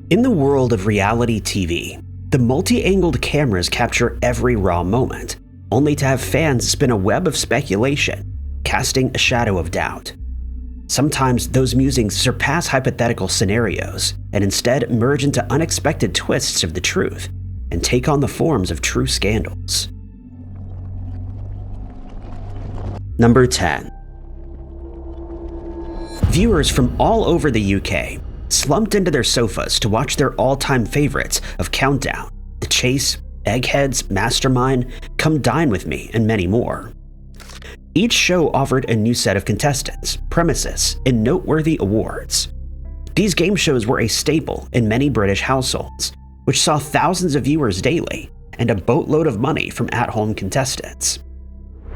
In the world of reality TV, the multi-angled cameras capture every raw moment, only to have fans spin a web of speculation, casting a shadow of doubt. Sometimes those musings surpass hypothetical scenarios and instead merge into unexpected twists of the truth and take on the forms of true scandals. Number 10. Viewers from all over the UK slumped into their sofas to watch their all-time favorites of Countdown, The Chase, Eggheads, Mastermind, Come Dine With Me, and many more. Each show offered a new set of contestants, premises, and noteworthy awards. These game shows were a staple in many British households, which saw thousands of viewers daily and a boatload of money from at-home contestants.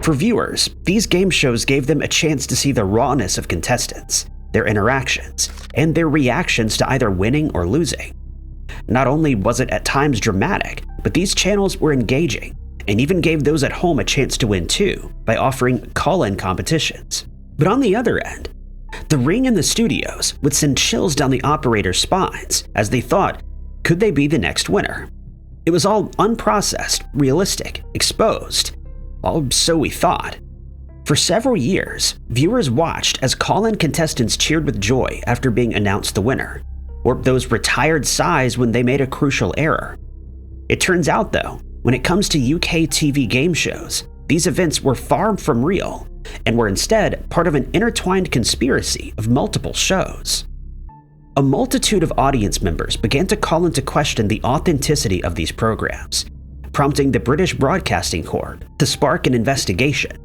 For viewers, these game shows gave them a chance to see the rawness of contestants, their interactions, and their reactions to either winning or losing. Not only was it at times dramatic, but these channels were engaging and even gave those at home a chance to win too by offering call-in competitions. But on the other end, the ring in the studios would send chills down the operators' spines as they thought, could they be the next winner? It was all unprocessed, realistic, exposed. Well, so we thought. For several years, viewers watched as call-in contestants cheered with joy after being announced the winner, or those retired sighs when they made a crucial error. It turns out though, when it comes to UK TV game shows, these events were far from real and were instead part of an intertwined conspiracy of multiple shows. A multitude of audience members began to call into question the authenticity of these programs, prompting the British Broadcasting Corp to spark an investigation.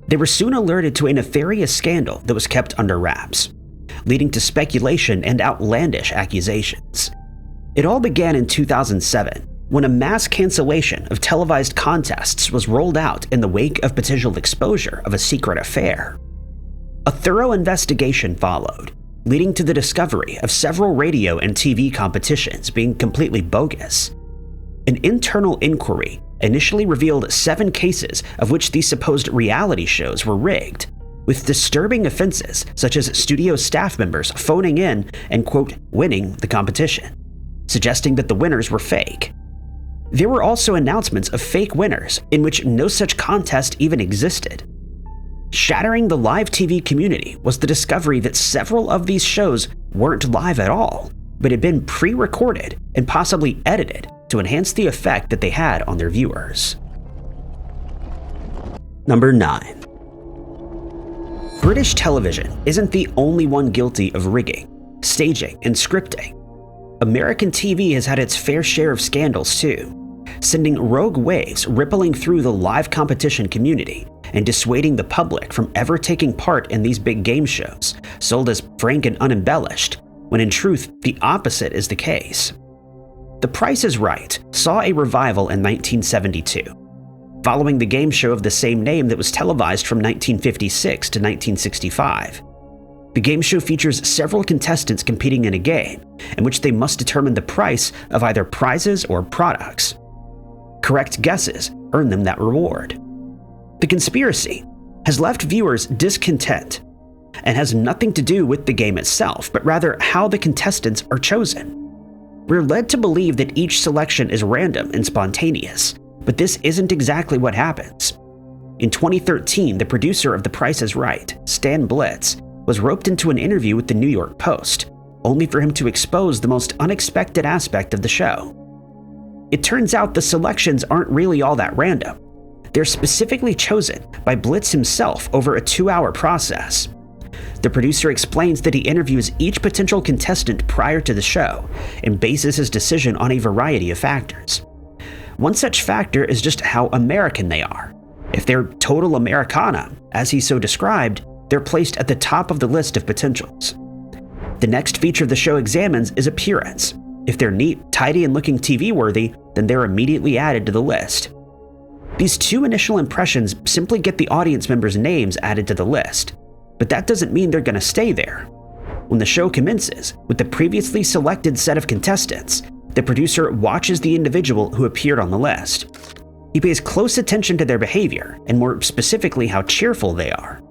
They were soon alerted to a nefarious scandal that was kept under wraps, leading to speculation and outlandish accusations. It all began in 2007, when a mass cancellation of televised contests was rolled out in the wake of potential exposure of a secret affair. A thorough investigation followed, leading to the discovery of several radio and TV competitions being completely bogus. An internal inquiry initially revealed 7 cases of which these supposed reality shows were rigged, with disturbing offenses such as studio staff members phoning in and, quote, winning the competition, suggesting that the winners were fake. There were also announcements of fake winners in which no such contest even existed. Shattering the live TV community was the discovery that several of these shows weren't live at all, but had been pre-recorded and possibly edited to enhance the effect that they had on their viewers. Number 9. British television isn't the only one guilty of rigging, staging, and scripting. American TV has had its fair share of scandals too, sending rogue waves rippling through the live competition community and dissuading the public from ever taking part in these big game shows, sold as frank and unembellished, when in truth, the opposite is the case. The Price is Right saw a revival in 1972, following the game show of the same name that was televised from 1956 to 1965. The game show features several contestants competing in a game in which they must determine the price of either prizes or products. Correct guesses earn them that reward. The conspiracy has left viewers discontent and has nothing to do with the game itself, but rather how the contestants are chosen. We're led to believe that each selection is random and spontaneous, but this isn't exactly what happens. In 2013, the producer of The Price is Right, Stan Blitz, was roped into an interview with the New York Post, only for him to expose the most unexpected aspect of the show. It turns out the selections aren't really all that random. They're specifically chosen by Blitz himself over a 2-hour process. The producer explains that he interviews each potential contestant prior to the show and bases his decision on a variety of factors. One such factor is just how American they are. If they're total Americana, as he so described, they're placed at the top of the list of potentials. The next feature the show examines is appearance. If they're neat, tidy, and looking TV-worthy, then they're immediately added to the list. These 2 initial impressions simply get the audience members' names added to the list, but that doesn't mean they're going to stay there. When the show commences with the previously selected set of contestants, the producer watches the individual who appeared on the list. He pays close attention to their behavior, and more specifically how cheerful they are.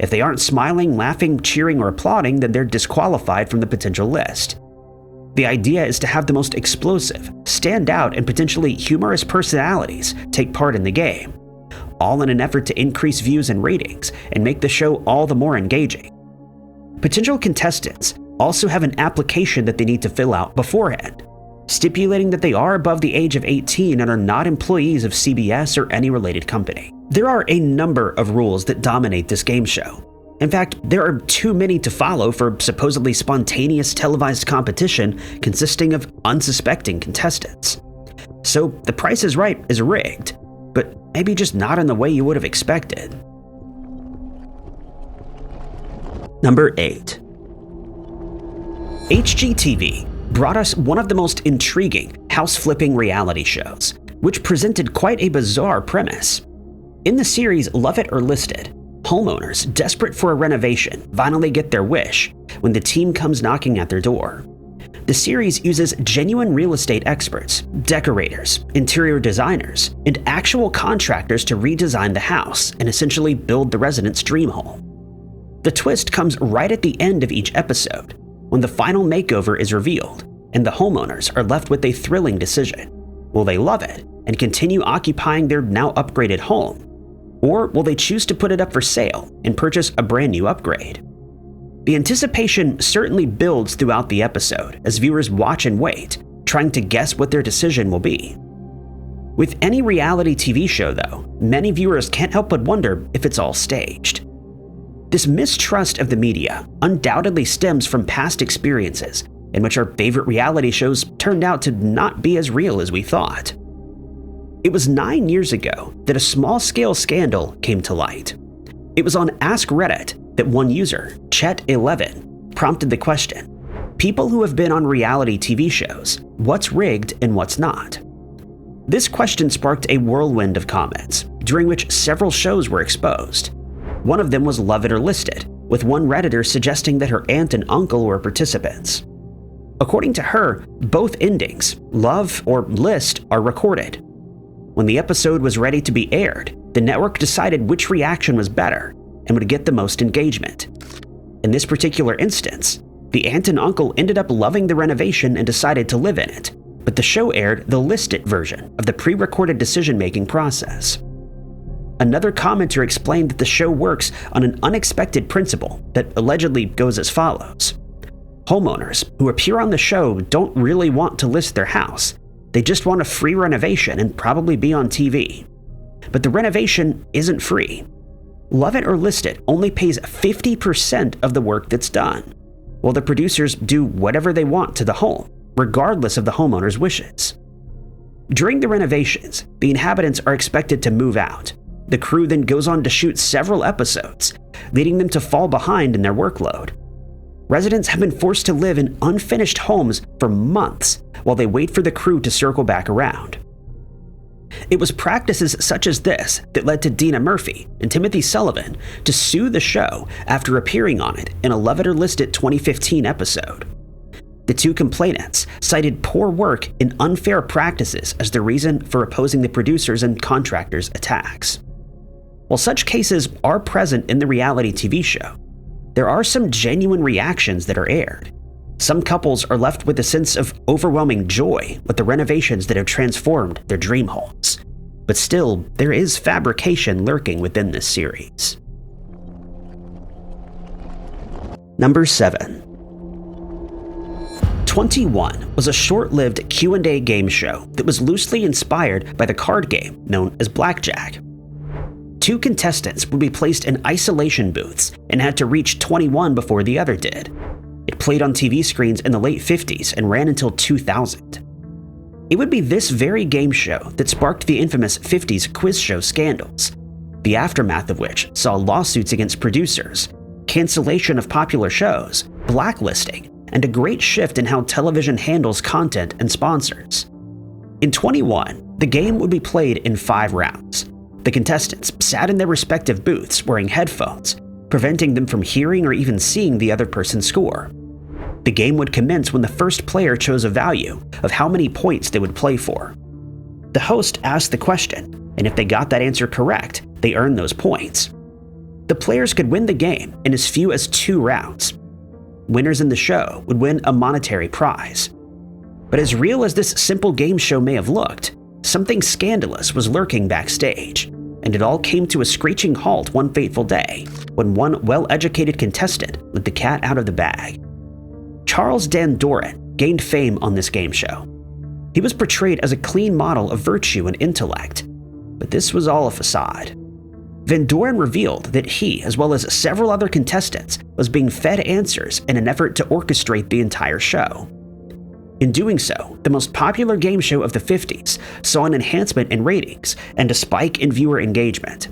If they aren't smiling, laughing, cheering, or applauding, then they're disqualified from the potential list. The idea is to have the most explosive, stand out, and potentially humorous personalities take part in the game, all in an effort to increase views and ratings and make the show all the more engaging. Potential contestants also have an application that they need to fill out beforehand, stipulating that they are above the age of 18 and are not employees of CBS or any related company. There are a number of rules that dominate this game show. In fact, there are too many to follow for supposedly spontaneous televised competition consisting of unsuspecting contestants. So The Price is Right is rigged, but maybe just not in the way you would have expected. Number 8. HGTV brought us one of the most intriguing house-flipping reality shows, which presented quite a bizarre premise. In the series Love It or List It, homeowners desperate for a renovation finally get their wish when the team comes knocking at their door. The series uses genuine real estate experts, decorators, interior designers, and actual contractors to redesign the house and essentially build the resident's dream home. The twist comes right at the end of each episode, when the final makeover is revealed, and the homeowners are left with a thrilling decision. Will they love it and continue occupying their now upgraded home? Or will they choose to put it up for sale and purchase a brand new upgrade? The anticipation certainly builds throughout the episode as viewers watch and wait, trying to guess what their decision will be. With any reality TV show, though, many viewers can't help but wonder if it's all staged. This mistrust of the media undoubtedly stems from past experiences in which our favorite reality shows turned out to not be as real as we thought. It was 9 years ago that a small-scale scandal came to light. It was on Ask Reddit that one user, Chet11, prompted the question, "People who have been on reality TV shows, what's rigged and what's not?" This question sparked a whirlwind of comments, during which several shows were exposed. One of them was Love It or List It, with one Redditor suggesting that her aunt and uncle were participants. According to her, both endings, love or list, are recorded. When the episode was ready to be aired, the network decided which reaction was better and would get the most engagement. In this particular instance, the aunt and uncle ended up loving the renovation and decided to live in it, but the show aired the List It version of the pre-recorded decision-making process. Another commenter explained that the show works on an unexpected principle that allegedly goes as follows. Homeowners who appear on the show don't really want to list their house. They just want a free renovation and probably be on TV. But the renovation isn't free. Love It or List It only pays 50% of the work that's done, while the producers do whatever they want to the home, regardless of the homeowner's wishes. During the renovations, the inhabitants are expected to move out. The crew then goes on to shoot several episodes, leading them to fall behind in their workload. Residents have been forced to live in unfinished homes for months while they wait for the crew to circle back around. It was practices such as this that led to Dina Murphy and Timothy Sullivan to sue the show after appearing on it in a Love It or List It 2015 episode. The two complainants cited poor work and unfair practices as the reason for opposing the producers' and contractors' attacks. While such cases are present in the reality TV show, there are some genuine reactions that are aired. Some couples are left with a sense of overwhelming joy with the renovations that have transformed their dream homes. But still, there is fabrication lurking within this series. Number 7. 21 was a short-lived Q&A game show that was loosely inspired by the card game known as Blackjack. 2 contestants would be placed in isolation booths and had to reach 21 before the other did. It played on TV screens in the late 50s and ran until 2000. It would be this very game show that sparked the infamous 50s quiz show scandals, the aftermath of which saw lawsuits against producers, cancellation of popular shows, blacklisting, and a great shift in how television handles content and sponsors. In 21, the game would be played in 5 rounds. The contestants sat in their respective booths wearing headphones, preventing them from hearing or even seeing the other person's score. The game would commence when the first player chose a value of how many points they would play for. The host asked the question, and if they got that answer correct, they earned those points. The players could win the game in as few as 2 rounds. Winners in the show would win a monetary prize, But as real as this simple game show may have looked, something scandalous was lurking backstage, and it all came to a screeching halt one fateful day when one well-educated contestant let the cat out of the bag. Charles Van Doren gained fame on this game show. He was portrayed as a clean model of virtue and intellect, but this was all a facade. Van Doren revealed that he, as well as several other contestants, was being fed answers in an effort to orchestrate the entire show. In doing so, the most popular game show of the 50s saw an enhancement in ratings and a spike in viewer engagement.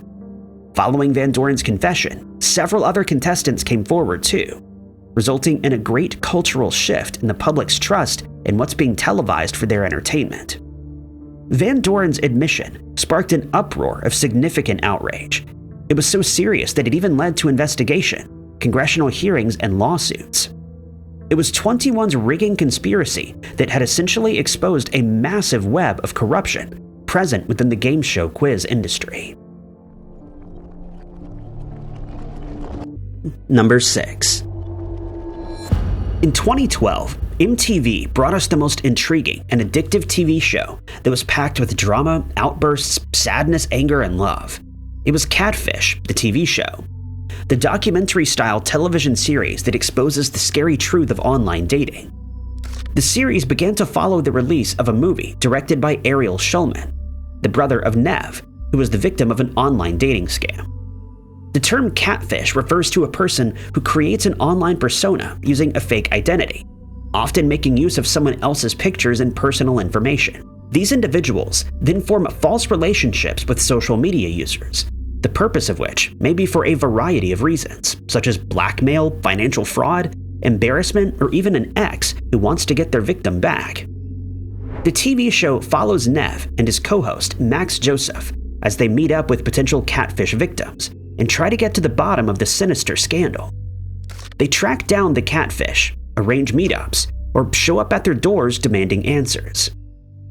Following Van Doren's confession, several other contestants came forward too, resulting in a great cultural shift in the public's trust in what's being televised for their entertainment. Van Doren's admission sparked an uproar of significant outrage. It was so serious that it even led to investigation, congressional hearings, and lawsuits. It was 21's rigging conspiracy that had essentially exposed a massive web of corruption present within the game show quiz industry. Number 6. In 2012, MTV brought us the most intriguing and addictive TV show that was packed with drama, outbursts, sadness, anger, and love. It was Catfish, the TV show. The documentary-style television series that exposes the scary truth of online dating. The series began to follow the release of a movie directed by Ariel Schulman, the brother of Nev, who was the victim of an online dating scam. The term catfish refers to a person who creates an online persona using a fake identity, often making use of someone else's pictures and personal information. These individuals then form false relationships with social media users, the purpose of which may be for a variety of reasons, such as blackmail, financial fraud, embarrassment, or even an ex who wants to get their victim back. The TV show follows Nev and his co-host Max Joseph as they meet up with potential catfish victims and try to get to the bottom of the sinister scandal. They track down the catfish, arrange meetups, or show up at their doors demanding answers.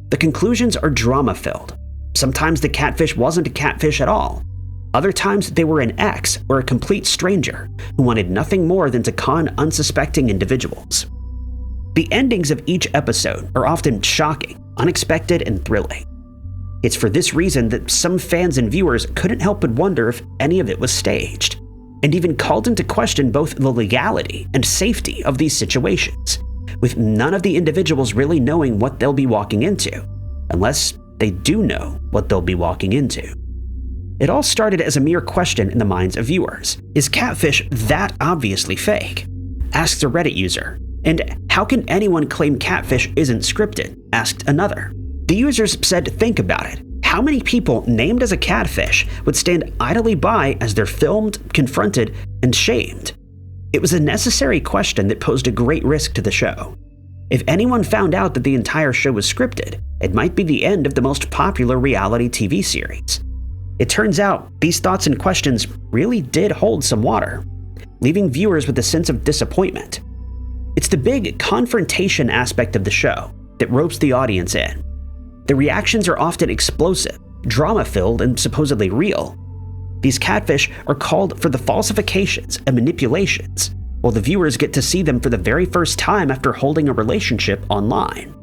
The conclusions are drama-filled. Sometimes the catfish wasn't a catfish at all. Other times they were an ex or a complete stranger who wanted nothing more than to con unsuspecting individuals. The endings of each episode are often shocking, unexpected, and thrilling. It's for this reason that some fans and viewers couldn't help but wonder if any of it was staged, and even called into question both the legality and safety of these situations, with none of the individuals really knowing what they'll be walking into, unless they do know what they'll be walking into. It all started as a mere question in the minds of viewers. Is catfish that obviously fake? Asked a Reddit user. And how can anyone claim catfish isn't scripted? Asked another. The users said, think about it. How many people named as a catfish would stand idly by as they're filmed, confronted, and shamed? It was a necessary question that posed a great risk to the show. If anyone found out that the entire show was scripted, it might be the end of the most popular reality TV series. It turns out these thoughts and questions really did hold some water, leaving viewers with a sense of disappointment. It's the big confrontation aspect of the show that ropes the audience in. The reactions are often explosive, drama-filled, and supposedly real. These catfish are called for the falsifications and manipulations, while the viewers get to see them for the very first time after holding a relationship online.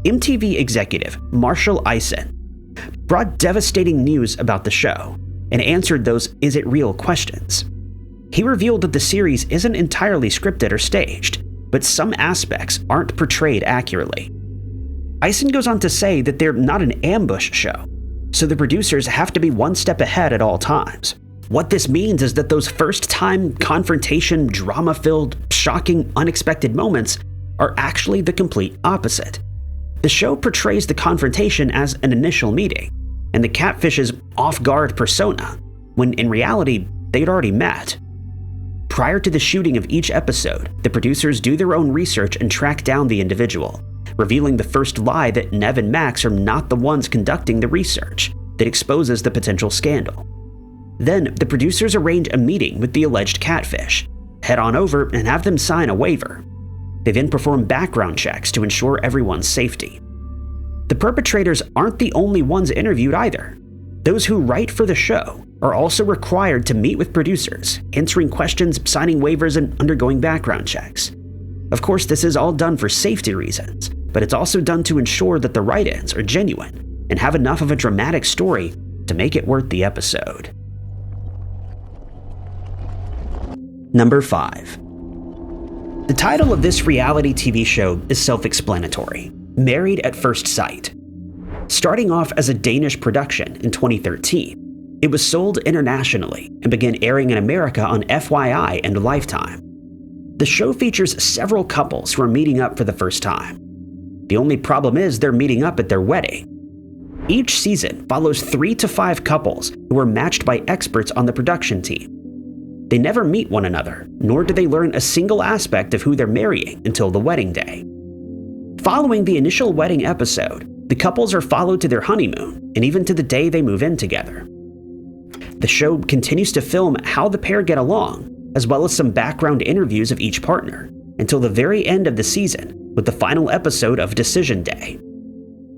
MTV executive Marshall Eisen brought devastating news about the show and answered those "is it real" questions. He revealed that the series isn't entirely scripted or staged, but some aspects aren't portrayed accurately. Eisen goes on to say that they're not an ambush show, so the producers have to be one step ahead at all times. What this means is that those first-time confrontation, drama-filled, shocking, unexpected moments are actually the complete opposite. The show portrays the confrontation as an initial meeting, and the catfish's off-guard persona, when in reality, they'd already met. Prior to the shooting of each episode, the producers do their own research and track down the individual, revealing the first lie that Nev and Max are not the ones conducting the research that exposes the potential scandal. Then, the producers arrange a meeting with the alleged catfish, head on over and have them sign a waiver. They then perform background checks to ensure everyone's safety. The perpetrators aren't the only ones interviewed either. Those who write for the show are also required to meet with producers, answering questions, signing waivers, and undergoing background checks. Of course, this is all done for safety reasons, but it's also done to ensure that the write-ins are genuine and have enough of a dramatic story to make it worth the episode. Number 5. The title of this reality TV show is self-explanatory: Married at First Sight. Starting off as a Danish production in 2013, it was sold internationally and began airing in America on FYI and Lifetime. The show features several couples who are meeting up for the first time. The only problem is they're meeting up at their wedding. Each season follows 3 to 5 couples who are matched by experts on the production team. They never meet one another, nor do they learn a single aspect of who they're marrying until the wedding day. Following the initial wedding episode, the couples are followed to their honeymoon and even to the day they move in together. The show continues to film how the pair get along, as well as some background interviews of each partner, until the very end of the season, with the final episode of Decision Day.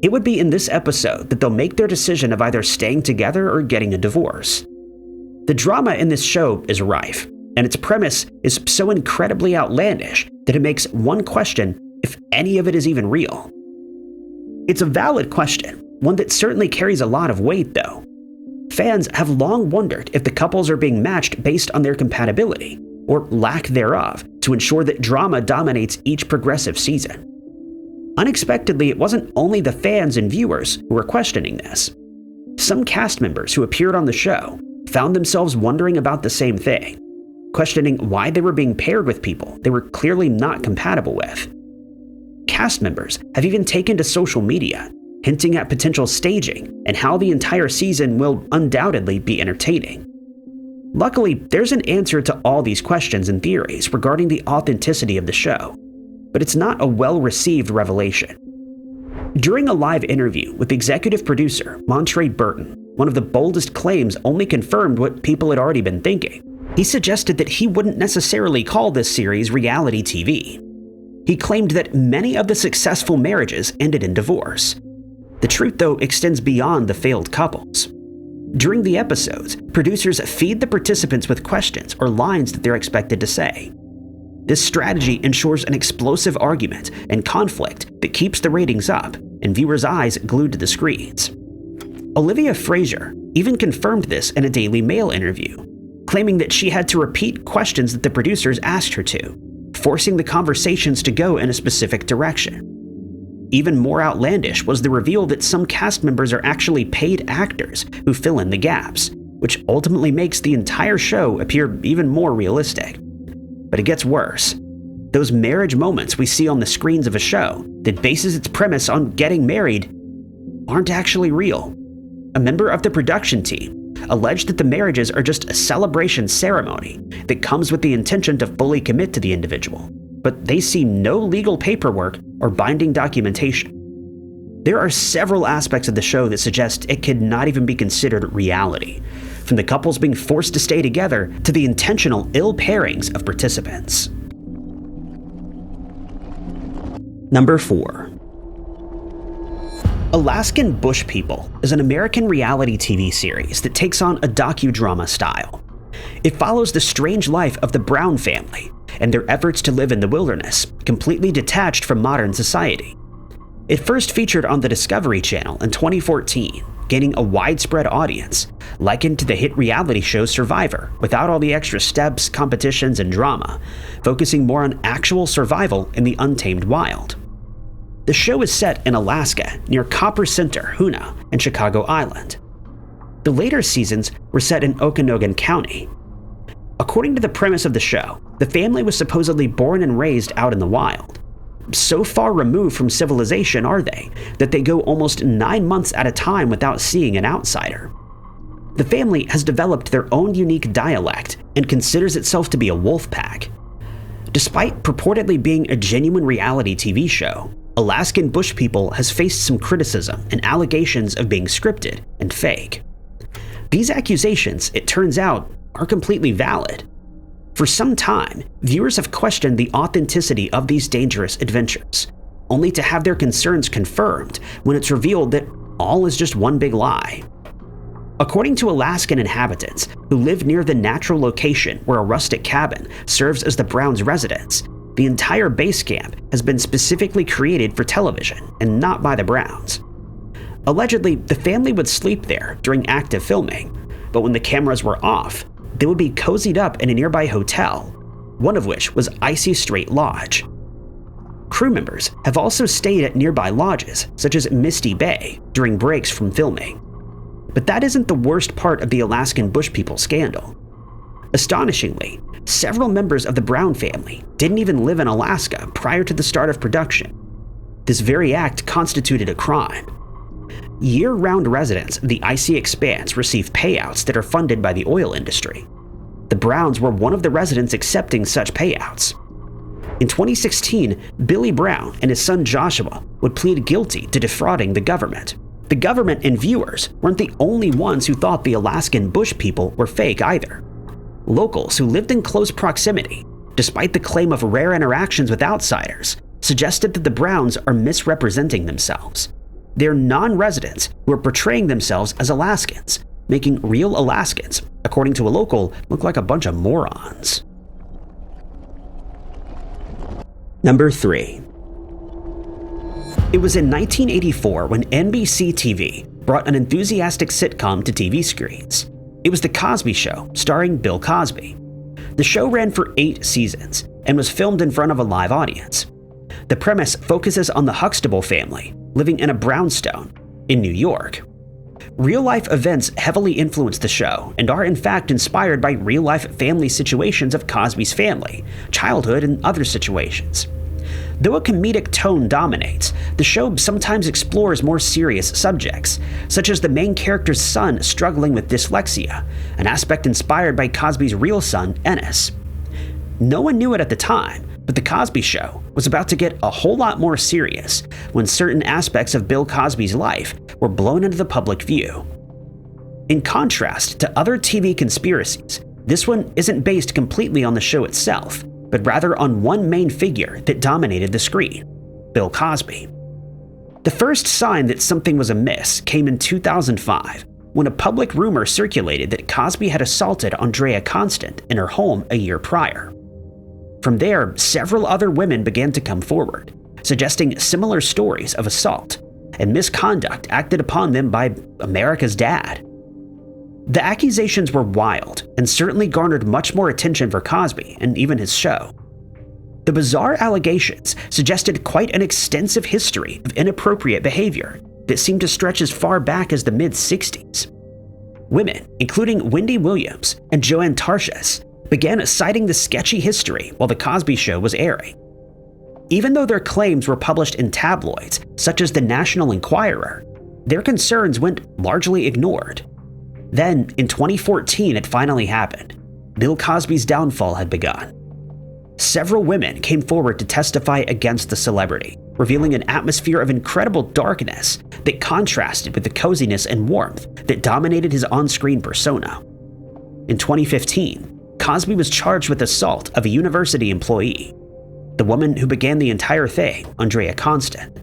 It would be in this episode that they'll make their decision of either staying together or getting a divorce. The drama in this show is rife, and its premise is so incredibly outlandish that it makes one question if any of it is even real. It's a valid question, one that certainly carries a lot of weight though. Fans have long wondered if the couples are being matched based on their compatibility, or lack thereof, to ensure that drama dominates each progressive season. Unexpectedly, it wasn't only the fans and viewers who were questioning this. Some cast members who appeared on the show found themselves wondering about the same thing, questioning why they were being paired with people they were clearly not compatible with. Cast members have even taken to social media, hinting at potential staging and how the entire season will undoubtedly be entertaining. Luckily, there's an answer to all these questions and theories regarding the authenticity of the show, but it's not a well-received revelation. During a live interview with executive producer Montre Burton, one of the boldest claims only confirmed what people had already been thinking. He suggested that he wouldn't necessarily call this series reality TV. He claimed that many of the successful marriages ended in divorce. The truth, though, extends beyond the failed couples. During the episodes, producers feed the participants with questions or lines that they're expected to say. This strategy ensures an explosive argument and conflict that keeps the ratings up and viewers' eyes glued to the screens. Olivia Fraser even confirmed this in a Daily Mail interview, claiming that she had to repeat questions that the producers asked her to, forcing the conversations to go in a specific direction. Even more outlandish was the reveal that some cast members are actually paid actors who fill in the gaps, which ultimately makes the entire show appear even more realistic. But it gets worse. Those marriage moments we see on the screens of a show that bases its premise on getting married aren't actually real. A member of the production team alleged that the marriages are just a celebration ceremony that comes with the intention to fully commit to the individual, but they see no legal paperwork or binding documentation. There are several aspects of the show that suggest it could not even be considered reality, from the couples being forced to stay together to the intentional ill pairings of participants. Number 4. Alaskan Bush People is an American reality TV series that takes on a docudrama style. It follows the strange life of the Brown family and their efforts to live in the wilderness, completely detached from modern society. It first featured on the Discovery Channel in 2014, gaining a widespread audience, likened to the hit reality show Survivor, without all the extra steps, competitions, and drama, focusing more on actual survival in the untamed wild. The show is set in Alaska, near Copper Center, Hoonah, and Chicago Island. The later seasons were set in Okanogan County. According to the premise of the show, the family was supposedly born and raised out in the wild. So far removed from civilization are they, that they go almost 9 months at a time without seeing an outsider. The family has developed their own unique dialect and considers itself to be a wolf pack. Despite purportedly being a genuine reality TV show, Alaskan Bush People has faced some criticism and allegations of being scripted and fake. These accusations, it turns out, are completely valid. For some time, viewers have questioned the authenticity of these dangerous adventures, only to have their concerns confirmed when it's revealed that all is just one big lie. According to Alaskan inhabitants who live near the natural location where a rustic cabin serves as the Browns' residence, The entire base camp has been specifically created for television and not by the Browns. Allegedly, the family would sleep there during active filming, but when the cameras were off, they would be cozied up in a nearby hotel, one of which was Icy Strait Lodge. Crew members have also stayed at nearby lodges, such as Misty Bay, during breaks from filming. But that isn't the worst part of the Alaskan Bush People scandal. Astonishingly, several members of the Brown family didn't even live in Alaska prior to the start of production. This very act constituted a crime. Year-round residents of the icy expanse receive payouts that are funded by the oil industry. The Browns were one of the residents accepting such payouts. In 2016, Billy Brown and his son Joshua would plead guilty to defrauding the government. The government and viewers weren't the only ones who thought the Alaskan Bush People were fake either. Locals who lived in close proximity, despite the claim of rare interactions with outsiders, suggested that the Browns are misrepresenting themselves. They're non-residents who are portraying themselves as Alaskans, making real Alaskans, according to a local, look like a bunch of morons. Number 3. It was in 1984 when NBC TV brought an enthusiastic sitcom to TV screens. It was The Cosby Show, starring Bill Cosby. The show ran for 8 seasons and was filmed in front of a live audience. The premise focuses on the Huxtable family living in a brownstone in New York. Real-life events heavily influence the show and are in fact inspired by real-life family situations of Cosby's family, childhood, and other situations. Though a comedic tone dominates, the show sometimes explores more serious subjects, such as the main character's son struggling with dyslexia, an aspect inspired by Cosby's real son, Ennis. No one knew it at the time, but The Cosby Show was about to get a whole lot more serious when certain aspects of Bill Cosby's life were blown into the public view. In contrast to other TV conspiracies, this one isn't based completely on the show itself, but rather on one main figure that dominated the screen, Bill Cosby. The first sign that something was amiss came in 2005, when a public rumor circulated that Cosby had assaulted Andrea Constant in her home a year prior. From there, several other women began to come forward, suggesting similar stories of assault and misconduct acted upon them by America's dad. The accusations were wild and certainly garnered much more attention for Cosby and even his show. The bizarre allegations suggested quite an extensive history of inappropriate behavior that seemed to stretch as far back as the mid-60s. Women, including Wendy Williams and Joanne Tarshis, began citing the sketchy history while The Cosby Show was airing. Even though their claims were published in tabloids such as the National Enquirer, their concerns went largely ignored. Then, in 2014, it finally happened. Bill Cosby's downfall had begun. Several women came forward to testify against the celebrity, revealing an atmosphere of incredible darkness that contrasted with the coziness and warmth that dominated his on-screen persona. In 2015, Cosby was charged with assault of a university employee, the woman who began the entire thing, Andrea Constant.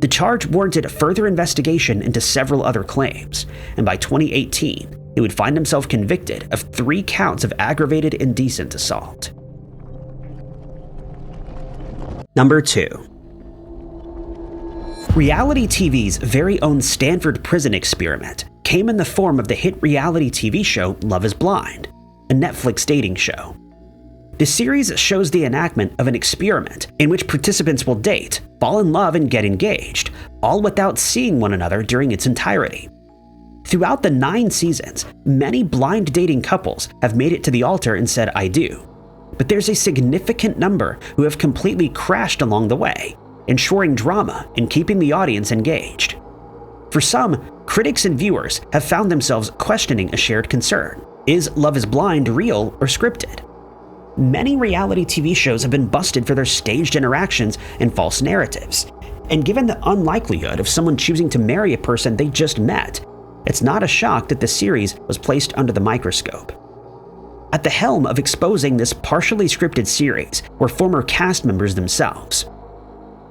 The charge warranted further investigation into several other claims, and by 2018, he would find himself convicted of 3 counts of aggravated indecent assault. Number 2. Reality TV's very own Stanford prison experiment came in the form of the hit reality TV show Love is Blind, a Netflix dating show. The series shows the enactment of an experiment in which participants will date, fall in love, and get engaged, all without seeing one another during its entirety. Throughout the 9 seasons, many blind dating couples have made it to the altar and said "I do," but there's a significant number who have completely crashed along the way, ensuring drama and keeping the audience engaged. For some, critics and viewers have found themselves questioning a shared concern. Is Love is Blind real or scripted? Many reality TV shows have been busted for their staged interactions and false narratives, and given the unlikelihood of someone choosing to marry a person they just met, it's not a shock that the series was placed under the microscope. At the helm of exposing this partially scripted series were former cast members themselves.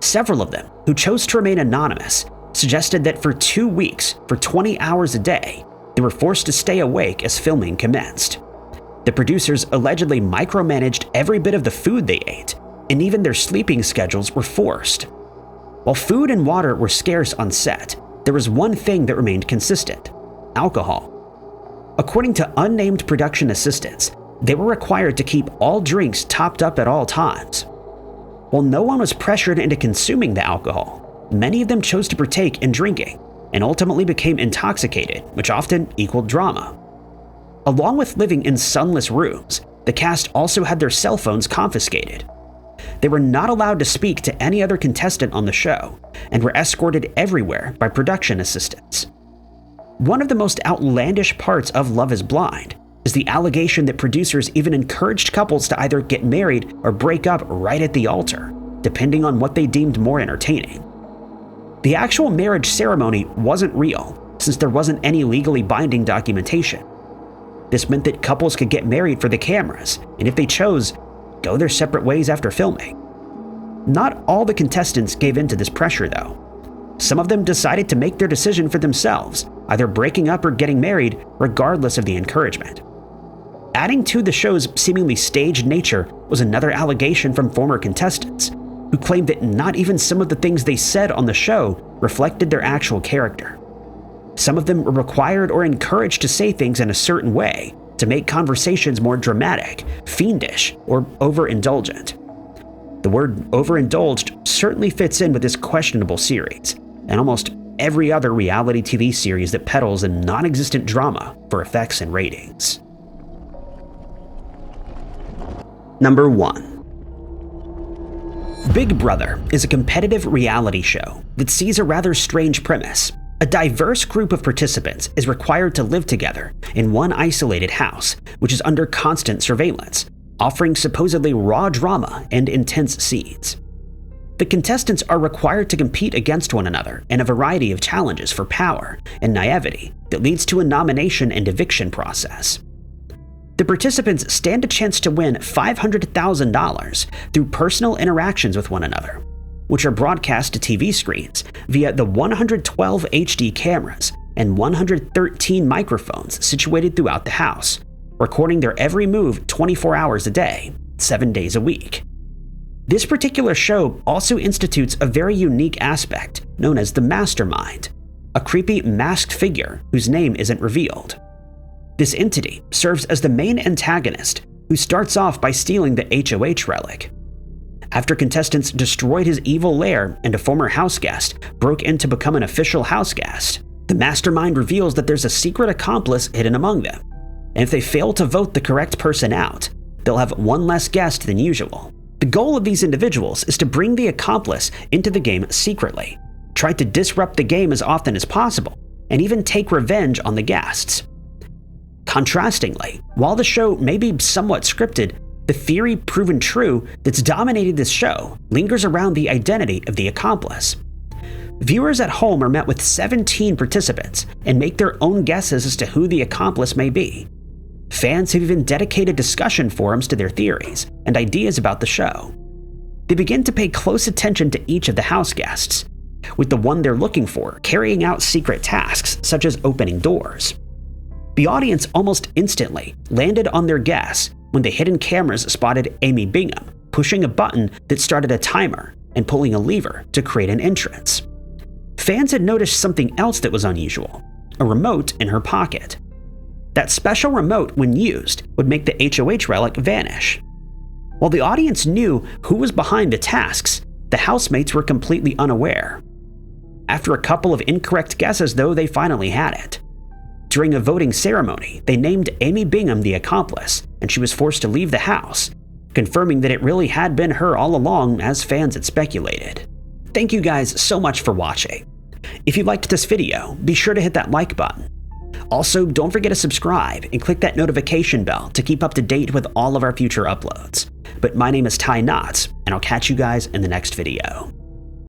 Several of them, who chose to remain anonymous, suggested that for 2 weeks, for 20 hours a day, they were forced to stay awake as filming commenced. The producers allegedly micromanaged every bit of the food they ate, and even their sleeping schedules were forced. While food and water were scarce on set, there was one thing that remained consistent: alcohol. According to unnamed production assistants, they were required to keep all drinks topped up at all times. While no one was pressured into consuming the alcohol, many of them chose to partake in drinking and ultimately became intoxicated, which often equaled drama. Along with living in sunless rooms, the cast also had their cell phones confiscated. They were not allowed to speak to any other contestant on the show and were escorted everywhere by production assistants. One of the most outlandish parts of Love is Blind is the allegation that producers even encouraged couples to either get married or break up right at the altar, depending on what they deemed more entertaining. The actual marriage ceremony wasn't real, since there wasn't any legally binding documentation. This meant that couples could get married for the cameras, and if they chose, go their separate ways after filming. Not all the contestants gave in to this pressure, though. Some of them decided to make their decision for themselves, either breaking up or getting married, regardless of the encouragement. Adding to the show's seemingly staged nature was another allegation from former contestants, who claimed that not even some of the things they said on the show reflected their actual character. Some of them were required or encouraged to say things in a certain way to make conversations more dramatic, fiendish, or overindulgent. The word overindulged certainly fits in with this questionable series, and almost every other reality TV series that peddles a non-existent drama for effects and ratings. Number 1. Big Brother is a competitive reality show that sees a rather strange premise. A diverse group of participants is required to live together in one isolated house, which is under constant surveillance, offering supposedly raw drama and intense scenes. The contestants are required to compete against one another in a variety of challenges for power and naivety that leads to a nomination and eviction process. The participants stand a chance to win $500,000 through personal interactions with one another, which are broadcast to TV screens via the 112 HD cameras and 113 microphones situated throughout the house, recording their every move 24 hours a day, 7 days a week. This particular show also institutes a very unique aspect known as the Mastermind, a creepy masked figure whose name isn't revealed. This entity serves as the main antagonist, who starts off by stealing the HOH relic. After contestants destroyed his evil lair and a former house guest broke in to become an official house guest, the Mastermind reveals that there's a secret accomplice hidden among them, and if they fail to vote the correct person out, they'll have one less guest than usual. The goal of these individuals is to bring the accomplice into the game secretly, try to disrupt the game as often as possible, and even take revenge on the guests. Contrastingly, while the show may be somewhat scripted, the theory proven true that's dominated this show lingers around the identity of the accomplice. Viewers at home are met with 17 participants and make their own guesses as to who the accomplice may be. Fans have even dedicated discussion forums to their theories and ideas about the show. They begin to pay close attention to each of the house guests, with the one they're looking for carrying out secret tasks such as opening doors. The audience almost instantly landed on their guess when the hidden cameras spotted Amy Bingham pushing a button that started a timer and pulling a lever to create an entrance. Fans had noticed something else that was unusual: a remote in her pocket. That special remote, when used, would make the HOH relic vanish. While the audience knew who was behind the tasks, the housemates were completely unaware. After a couple of incorrect guesses, though, they finally had it. During a voting ceremony, they named Amy Bingham the accomplice, and she was forced to leave the house, confirming that it really had been her all along, as fans had speculated. Thank you guys so much for watching. If you liked this video, be sure to hit that like button. Also, don't forget to subscribe and click that notification bell to keep up to date with all of our future uploads. But my name is Ty Knotts, and I'll catch you guys in the next video.